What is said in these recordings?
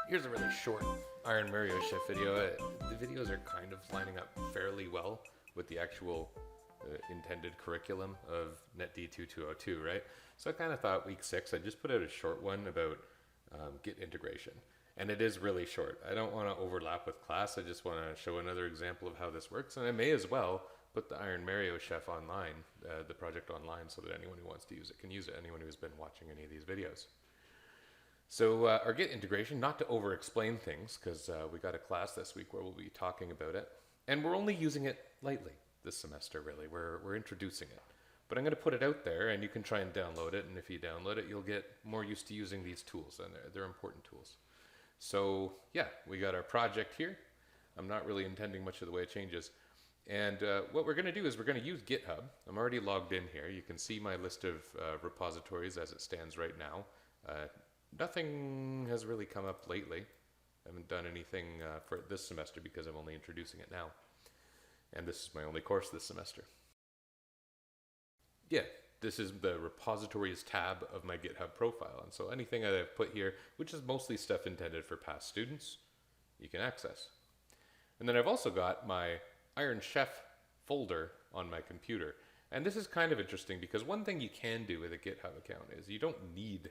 Here's a really short Iron Mario Chef video. The videos are kind of lining up fairly well with the actual intended curriculum of NetD 2202, right? So I kind of thought week 6, I'd just put out a short one about Git integration. And it is really short. I don't want to overlap with class. I just want to show another example of how this works. And I may as well put the Iron Mario Chef online, the project online, so that anyone who wants to use it can use it, anyone who's been watching any of these videos. So our Git integration, not to over-explain things, because we got a class this week where we'll be talking about it. And we're only using it lightly this semester, really. We're introducing it. But I'm going to put it out there, and you can try and download it. And if you download it, you'll get more used to using these tools, and they're important tools. So yeah, we got our project here. I'm not really intending much of the way it changes. And what we're going to do is we're going to use GitHub. I'm already logged in here. You can see my list of repositories as it stands right now. Nothing has really come up lately. I haven't done anything for this semester because I'm only introducing it now. And this is my only course this semester. Yeah, this is the repositories tab of my GitHub profile. And so anything that I've put here, which is mostly stuff intended for past students, you can access. And then I've also got my Iron Chef folder on my computer. And this is kind of interesting because one thing you can do with a GitHub account is you don't need,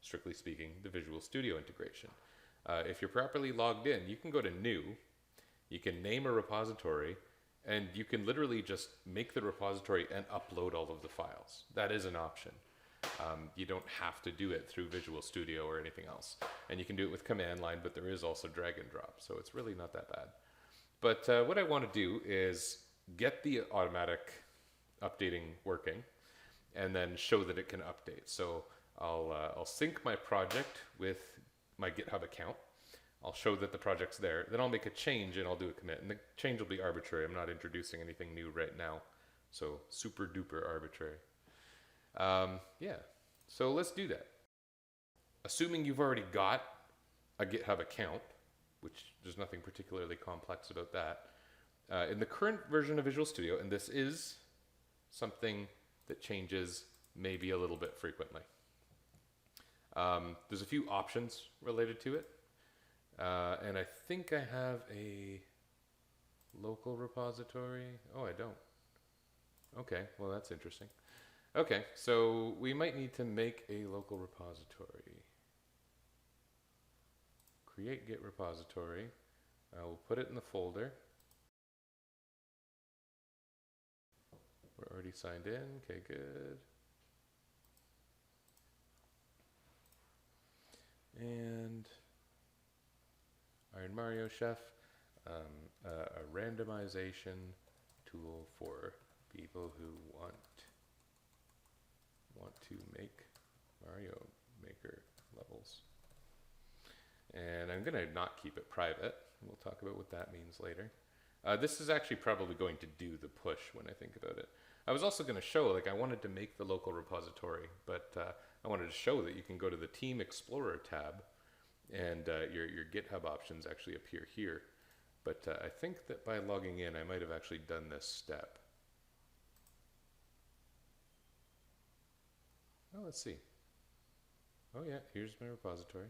strictly speaking, the Visual Studio integration. If you're properly logged in, you can go to New, you can name a repository, and you can literally just make the repository and upload all of the files. That is an option. You don't have to do it through Visual Studio or anything else. And you can do it with command line, but there is also drag and drop, so it's really not that bad. But what I want to do is get the automatic updating working, and then show that it can update. So I'll sync my project with my GitHub account. I'll show that the project's there. Then I'll make a change and I'll do a commit. And the change will be arbitrary. I'm not introducing anything new right now. So super duper arbitrary. Yeah, so let's do that. Assuming you've already got a GitHub account, which there's nothing particularly complex about that, in the current version of Visual Studio, and this is something that changes maybe a little bit frequently. There's a few options related to it. And I think I have a local repository. Oh, I don't. Okay, well that's interesting. Okay, so we might need to make a local repository. Create Git repository. We'll put it in the folder. We're already signed in. Okay, good. And Iron Mario Chef, a randomization tool for people who want to make Mario Maker levels. And I'm going to not keep it private. We'll talk about what that means later. This is actually probably going to do the push when I think about it. I was also going to show, like I wanted to make the local repository, but I wanted to show that you can go to the Team Explorer tab and your GitHub options actually appear here. But I think that by logging in, I might have actually done this step. Oh, let's see. Oh yeah, here's my repository.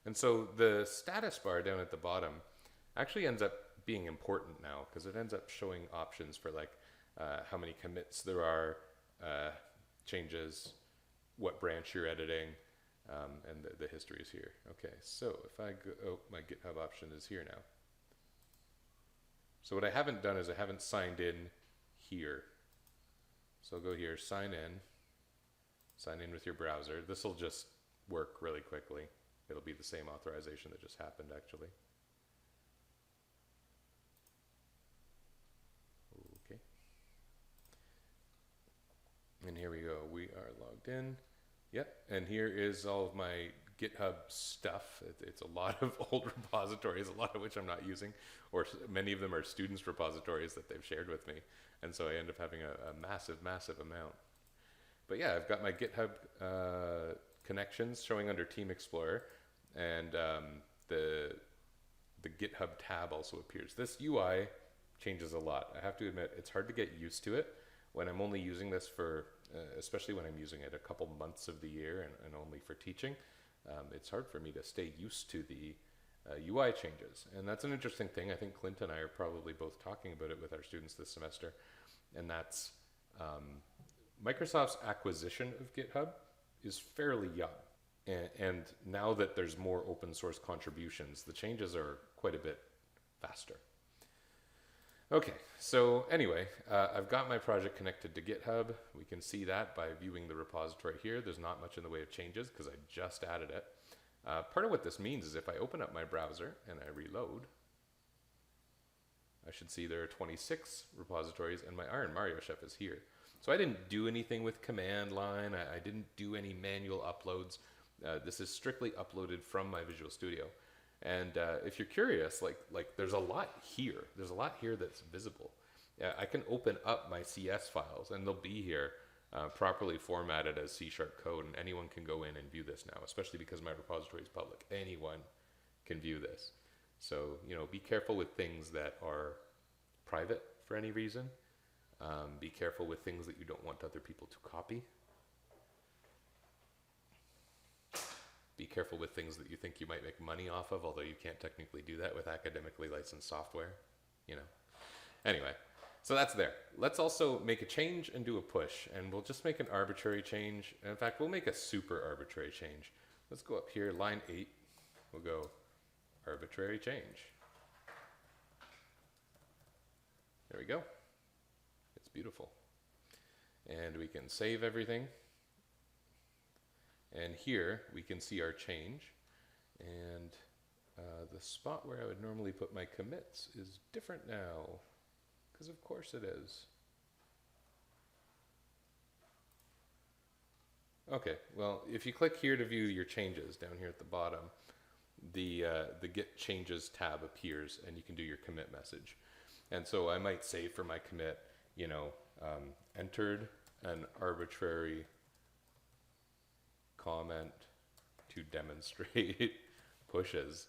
And so the status bar down at the bottom actually ends up being important now because it ends up showing options for like how many commits there are, changes, what branch you're editing, and the history is here. Okay, so if I go, oh, my GitHub option is here now. So what I haven't done is I haven't signed in here. So I'll go here, sign in with your browser. This will just work really quickly. It'll be the same authorization that just happened actually. Okay. And here we go, we are logged in. Yep, and here is all of my GitHub stuff. It's a lot of old repositories, a lot of which I'm not using, or many of them are students' repositories that they've shared with me. And so I end up having a massive, massive amount. But yeah, I've got my GitHub connections showing under Team Explorer, and the GitHub tab also appears. This UI changes a lot. I have to admit, it's hard to get used to it when I'm only using this for, especially when I'm using it a couple months of the year and only for teaching. It's hard for me to stay used to the UI changes. And that's an interesting thing. I think Clint and I are probably both talking about it with our students this semester. And that's Microsoft's acquisition of GitHub is fairly young. And now that there's more open source contributions, the changes are quite a bit faster. Okay, so anyway, I've got my project connected to GitHub. We can see that by viewing the repository here. There's not much in the way of changes because I just added it. Part of what this means is if I open up my browser and I reload, I should see there are 26 repositories and my Iron Mario Chef is here. So I didn't do anything with command line. I didn't do any manual uploads. This is strictly uploaded from my Visual Studio. And if you're curious, like there's a lot here. There's a lot here that's visible. I can open up my CS files and they'll be here properly formatted as C# code, and anyone can go in and view this now, especially because my repository is public. Anyone can view this. So, you know, be careful with things that are private for any reason. Be careful with things that you don't want other people to copy. Be careful with things that you think you might make money off of, although you can't technically do that with academically licensed software, you know. Anyway, so that's there. Let's also make a change and do a push, and we'll just make an arbitrary change. In fact, we'll make a super arbitrary change. Let's go up here, line 8. We'll go arbitrary change. There we go. It's beautiful. And we can save everything. And here we can see our change, and the spot where I would normally put my commits is different now, because of course it is. Okay, well, if you click here to view your changes down here at the bottom, the Git Changes tab appears, and you can do your commit message. And so I might say for my commit, you know, entered an arbitrary comment to demonstrate pushes.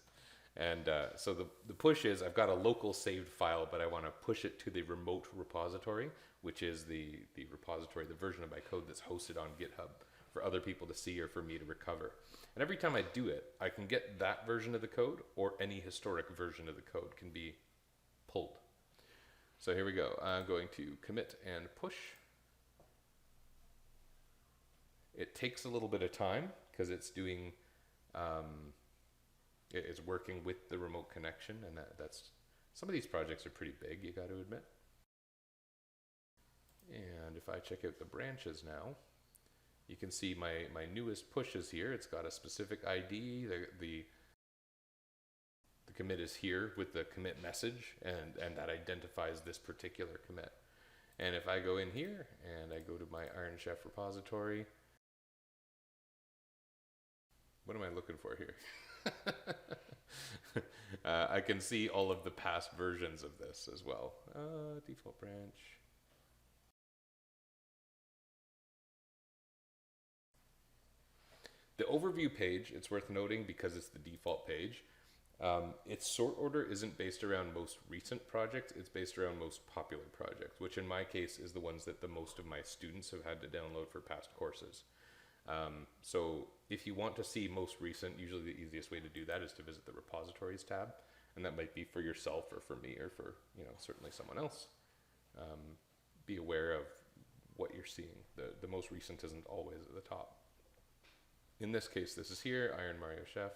And so the push is, I've got a local saved file, but I want to push it to the remote repository, which is the repository, the version of my code that's hosted on GitHub for other people to see or for me to recover. And every time I do it, I can get that version of the code, or any historic version of the code can be pulled. So here we go. I'm going to commit and push. It takes a little bit of time because it's doing, it's working with the remote connection, and that's, some of these projects are pretty big, you got to admit. And if I check out the branches now, you can see my newest pushes here. It's got a specific ID. The commit is here with the commit message, and that identifies this particular commit. And if I go in here and I go to my Iron Chef repository, what am I looking for here? I can see all of the past versions of this as well. Default branch. The overview page, it's worth noting because it's the default page. Its sort order isn't based around most recent projects, it's based around most popular projects, which in my case is the ones that the most of my students have had to download for past courses. So if you want to see most recent, usually the easiest way to do that is to visit the repositories tab, and that might be for yourself or for me or for, you know, certainly someone else. Be aware of what you're seeing. The most recent isn't always at the top. In this case, this is here, Iron Mario Chef.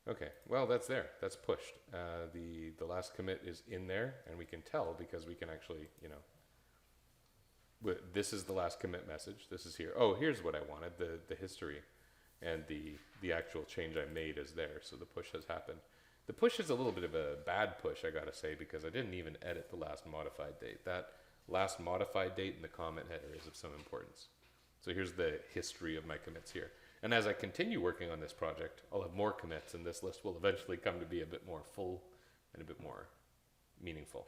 Okay, well, that's there. That's pushed. The last commit is in there, and we can tell because we can actually, you know, this is the last commit message. This is here. Oh, here's what I wanted, the history, and the actual change I made is there, so the push has happened. The push is a little bit of a bad push, I gotta say, because I didn't even edit the last modified date. That last modified date in the comment header is of some importance. So here's the history of my commits here. And as I continue working on this project, I'll have more commits, and this list will eventually come to be a bit more full and a bit more meaningful.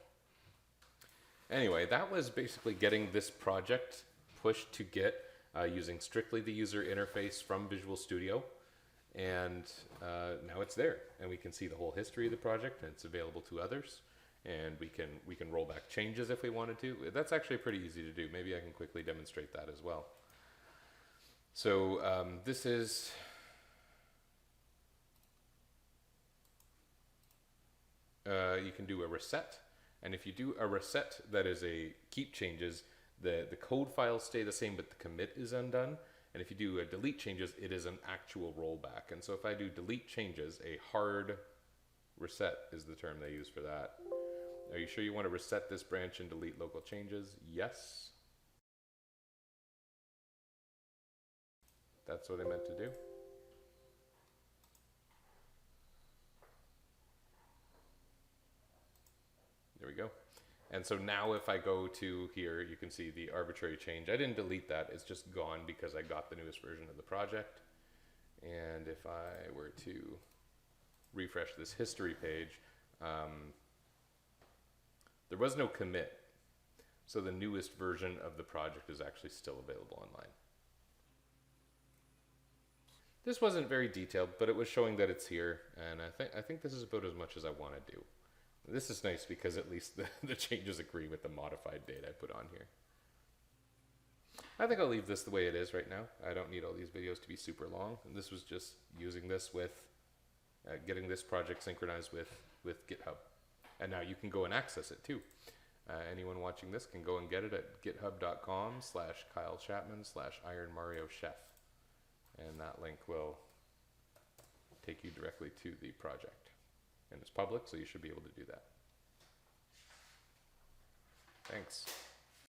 Anyway, that was basically getting this project pushed to Git using strictly the user interface from Visual Studio. And now it's there, and we can see the whole history of the project, and it's available to others. And we can roll back changes if we wanted to. That's actually pretty easy to do. Maybe I can quickly demonstrate that as well. So this is you can do a reset, and if you do a reset that is a keep changes, the code files stay the same, but the commit is undone. And if you do a delete changes, it is an actual rollback. And so if I do delete changes, a hard reset is the term they use for that. Are you sure you want to reset this branch and delete local changes? Yes. That's what I meant to do. There we go. And so now if I go to here, you can see the arbitrary change. I didn't delete that. It's just gone because I got the newest version of the project. And if I were to refresh this history page, there was no commit. So the newest version of the project is actually still available online. This wasn't very detailed, but it was showing that it's here. And I think this is about as much as I want to do. This is nice because at least the changes agree with the modified date I put on here. I think I'll leave this the way it is right now. I don't need all these videos to be super long. And this was just using this with, getting this project synchronized with GitHub. And now you can go and access it too. Anyone watching this can go and get it at github.com/KyleChapman/IronMarioChef. And that link will take you directly to the project. And it's public, so you should be able to do that. Thanks.